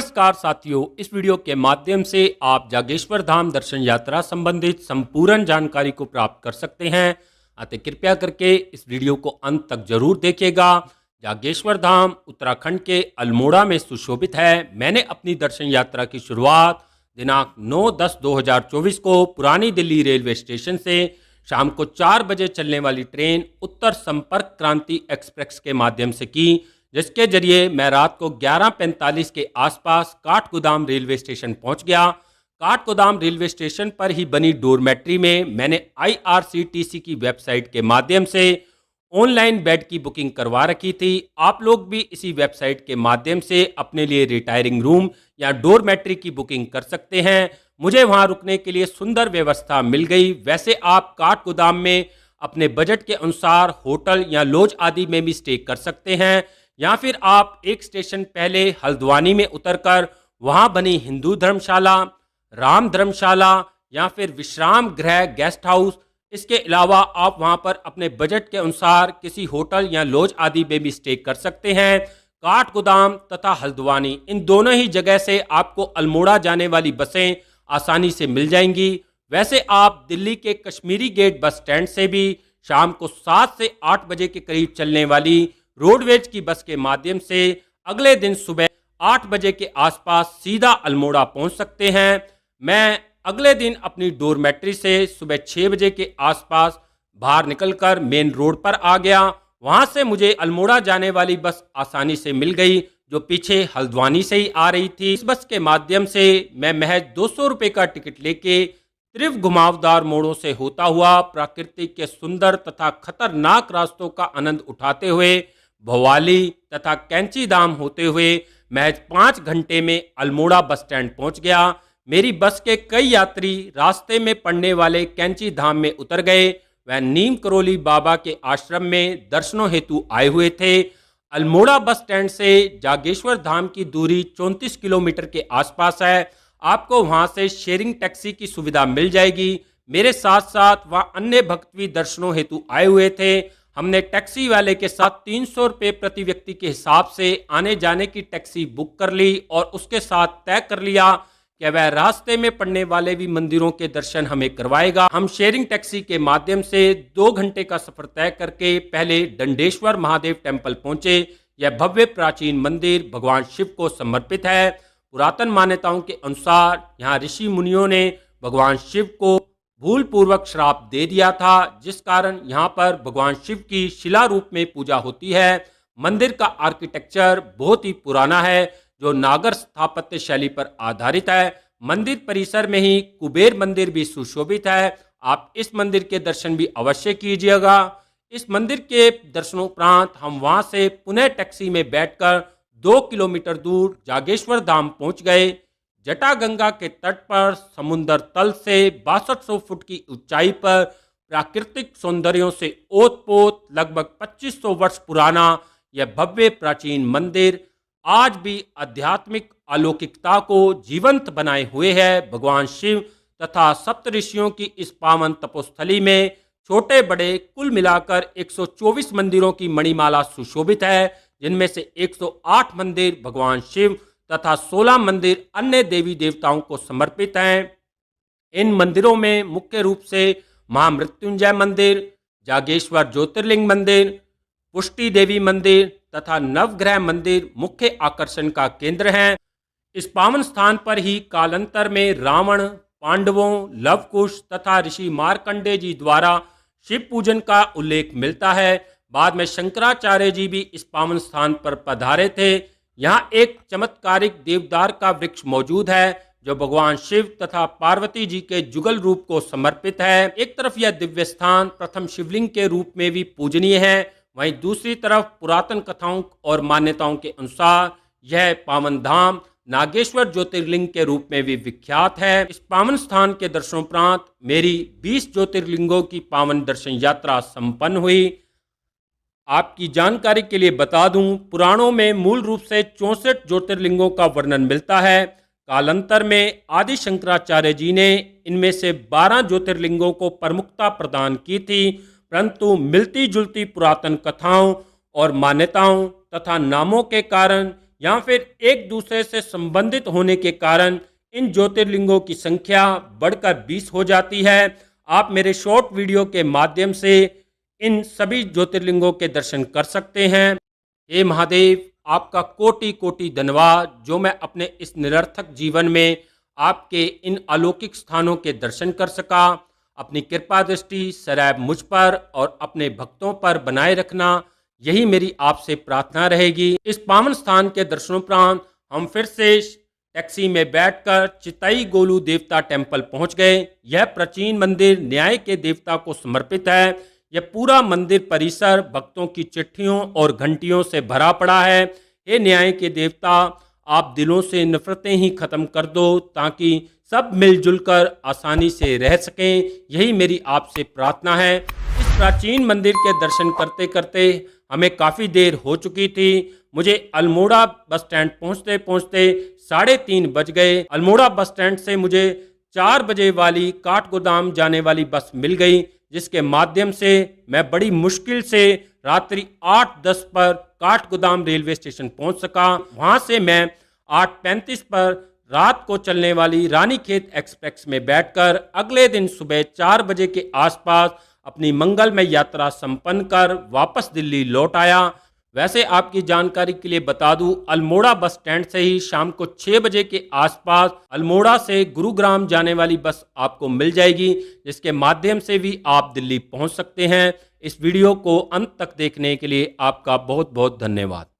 नमस्कार साथियों, इस वीडियो के माध्यम से आप जागेश्वर धाम दर्शन यात्रा संबंधित संपूर्ण जानकारी को प्राप्त कर सकते हैं। अतः कृपया करके इस वीडियो को अंत तक जरूर देखिएगा। जागेश्वर धाम उत्तराखंड के अल्मोड़ा में सुशोभित है। मैंने अपनी दर्शन यात्रा की शुरुआत दिनांक 9/10/2024 को पुरानी दिल्ली रेलवे स्टेशन से शाम को 4 बजे चलने वाली ट्रेन उत्तर संपर्क क्रांति एक्सप्रेस के माध्यम से की, जिसके जरिए मैं रात को 11:45 के आसपास काठगोदाम रेलवे स्टेशन पहुंच गया। काठगोदाम रेलवे स्टेशन पर ही बनी डोरमेट्री में मैंने IRCTC की वेबसाइट के माध्यम से ऑनलाइन बेड की बुकिंग करवा रखी थी। आप लोग भी इसी वेबसाइट के माध्यम से अपने लिए रिटायरिंग रूम या डोरमेट्री की बुकिंग कर सकते हैं। मुझे वहां रुकने के लिए सुंदर व्यवस्था मिल गई। वैसे आप काठगोदाम में अपने बजट के अनुसार होटल या लॉज आदि में भी स्टे कर सकते हैं, या फिर आप एक स्टेशन पहले हल्द्वानी में उतरकर वहां बनी हिंदू धर्मशाला, राम धर्मशाला या फिर विश्राम गृह गेस्ट हाउस, इसके अलावा आप वहां पर अपने बजट के अनुसार किसी होटल या लॉज आदि में भी स्टे कर सकते हैं। काठगोदाम तथा हल्द्वानी इन दोनों ही जगह से आपको अल्मोड़ा जाने वाली बसें आसानी से मिल जाएंगी। वैसे आप दिल्ली के कश्मीरी गेट बस स्टैंड से भी शाम को 7 से 8 बजे के करीब चलने वाली रोडवेज की बस के माध्यम से अगले दिन सुबह 8 बजे के आसपास सीधा अल्मोड़ा पहुंच सकते हैं। मैं अगले दिन अपनी डोरमेट्री से सुबह 6 बजे के आसपास बाहर निकलकर मेन रोड पर आ गया। वहां से मुझे अल्मोड़ा जाने वाली बस आसानी से मिल गई, जो पीछे हल्द्वानी से ही आ रही थी। इस बस के माध्यम से मैं महज 200 रुपये का टिकट लेके त्रिव घुमावदार मोड़ों से होता हुआ प्रकृति के सुंदर तथा खतरनाक रास्तों का आनंद उठाते हुए भवाली तथा कैंची धाम होते हुए महज 5 घंटे में अल्मोड़ा बस स्टैंड पहुंच गया। मेरी बस के कई यात्री रास्ते में पड़ने वाले कैंची धाम में उतर गए। वह नीम करोली बाबा के आश्रम में दर्शनों हेतु आए हुए थे। अल्मोड़ा बस स्टैंड से जागेश्वर धाम की दूरी 34 किलोमीटर के आसपास है। आपको वहां से शेयरिंग टैक्सी की सुविधा मिल जाएगी। मेरे साथ साथ वहां अन्य भक्त भी दर्शनों हेतु आए हुए थे। हमने टैक्सी वाले के साथ 300 रुपये प्रति व्यक्ति के हिसाब से आने जाने की टैक्सी बुक कर ली और उसके साथ तय कर लिया कि वह रास्ते में पड़ने वाले भी मंदिरों के दर्शन हमें करवाएगा। हम शेयरिंग टैक्सी के माध्यम से 2 घंटे का सफर तय करके पहले दंडेश्वर महादेव टेम्पल पहुंचे। यह भव्य प्राचीन मंदिर भगवान शिव को समर्पित है। पुरातन मान्यताओं के अनुसार यहाँ ऋषि मुनियों ने भगवान शिव को भूल पूर्वक श्राप दे दिया था, जिस कारण यहाँ पर भगवान शिव की शिला रूप में पूजा होती है। मंदिर का आर्किटेक्चर बहुत ही पुराना है, जो नागर स्थापत्य शैली पर आधारित है। मंदिर परिसर में ही कुबेर मंदिर भी सुशोभित है। आप इस मंदिर के दर्शन भी अवश्य कीजिएगा। इस मंदिर के दर्शनोपरांत हम वहां से पुनः टैक्सी में बैठकर 2 किलोमीटर दूर जागेश्वर धाम पहुंच गए। जटागंगा के तट पर समुद्र तल से 6200 फुट की ऊंचाई पर प्राकृतिक सौंदर्यों से ओतपोत लगभग 2500 वर्ष पुराना यह भव्य प्राचीन मंदिर आज भी आध्यात्मिक अलौकिकता को जीवंत बनाए हुए है। भगवान शिव तथा सप्तऋषियों की इस पावन तपोस्थली में छोटे बड़े कुल मिलाकर 124 मंदिरों की मणिमाला सुशोभित है, जिनमें से 108 मंदिर भगवान शिव तथा 16 मंदिर अन्य देवी देवताओं को समर्पित हैं। इन मंदिरों में मुख्य रूप से महामृत्युंजय मंदिर, जागेश्वर ज्योतिर्लिंग मंदिर, पुष्टि देवी मंदिर तथा नवग्रह मंदिर मुख्य आकर्षण का केंद्र हैं। इस पावन स्थान पर ही कालांतर में रावण, पांडवों, लवकुश तथा ऋषि मार्कंडेय जी द्वारा शिव पूजन का उल्लेख मिलता है। बाद में शंकराचार्य जी भी इस पावन स्थान पर पधारे थे। यहाँ एक चमत्कारिक देवदार का वृक्ष मौजूद है, जो भगवान शिव तथा पार्वती जी के जुगल रूप को समर्पित है। एक तरफ यह दिव्य स्थान प्रथम शिवलिंग के रूप में भी पूजनीय है, वहीं दूसरी तरफ पुरातन कथाओं और मान्यताओं के अनुसार यह पावन धाम नागेश्वर ज्योतिर्लिंग के रूप में भी विख्यात है। इस पावन स्थान के दर्शनोपरांत मेरी 20 ज्योतिर्लिंगों की पावन दर्शन यात्रा संपन्न हुई। आपकी जानकारी के लिए बता दूं, पुराणों में मूल रूप से 64 ज्योतिर्लिंगों का वर्णन मिलता है। कालांतर में आदि शंकराचार्य जी ने इनमें से 12 ज्योतिर्लिंगों को प्रमुखता प्रदान की थी, परंतु मिलती जुलती पुरातन कथाओं और मान्यताओं तथा नामों के कारण या फिर एक दूसरे से संबंधित होने के कारण इन ज्योतिर्लिंगों की संख्या बढ़कर 20 हो जाती है। आप मेरे शॉर्ट वीडियो के माध्यम से इन सभी ज्योतिर्लिंगों के दर्शन कर सकते हैं। हे महादेव, आपका कोटि कोटि धन्यवाद जो मैं अपने इस निरर्थक जीवन में आपके इन अलौकिक स्थानों के दर्शन कर सका। अपनी कृपा दृष्टि सदैव मुझ पर और अपने भक्तों पर बनाए रखना, यही मेरी आपसे प्रार्थना रहेगी। इस पावन स्थान के दर्शनोपरांत हम फिर से टैक्सी में बैठकर चिताई गोलू देवता टेम्पल पहुंच गए। यह प्राचीन मंदिर न्याय के देवता को समर्पित है। यह पूरा मंदिर परिसर भक्तों की चिट्ठियों और घंटियों से भरा पड़ा है। हे न्याय के देवता, आप दिलों से नफरतें ही खत्म कर दो ताकि सब मिलजुल कर आसानी से रह सकें, यही मेरी आपसे प्रार्थना है। इस प्राचीन मंदिर के दर्शन करते करते हमें काफ़ी देर हो चुकी थी। मुझे अल्मोड़ा बस स्टैंड पहुंचते पहुंचते 3:30 बज गए। अल्मोड़ा बस स्टैंड से मुझे 4 बजे वाली काठगोदाम जाने वाली बस मिल गई, जिसके माध्यम से मैं बड़ी मुश्किल से रात्रि 8:10 पर काठगोदाम रेलवे स्टेशन पहुंच सका। वहां से मैं 8:35 पर रात को चलने वाली रानीखेत एक्सप्रेस में बैठकर अगले दिन सुबह 4 बजे के आसपास अपनी मंगलमय यात्रा संपन्न कर वापस दिल्ली लौट आया। वैसे आपकी जानकारी के लिए बता दूं, अल्मोड़ा बस स्टैंड से ही शाम को 6 बजे के आसपास अल्मोड़ा से गुरुग्राम जाने वाली बस आपको मिल जाएगी, जिसके माध्यम से भी आप दिल्ली पहुंच सकते हैं। इस वीडियो को अंत तक देखने के लिए आपका बहुत बहुत धन्यवाद।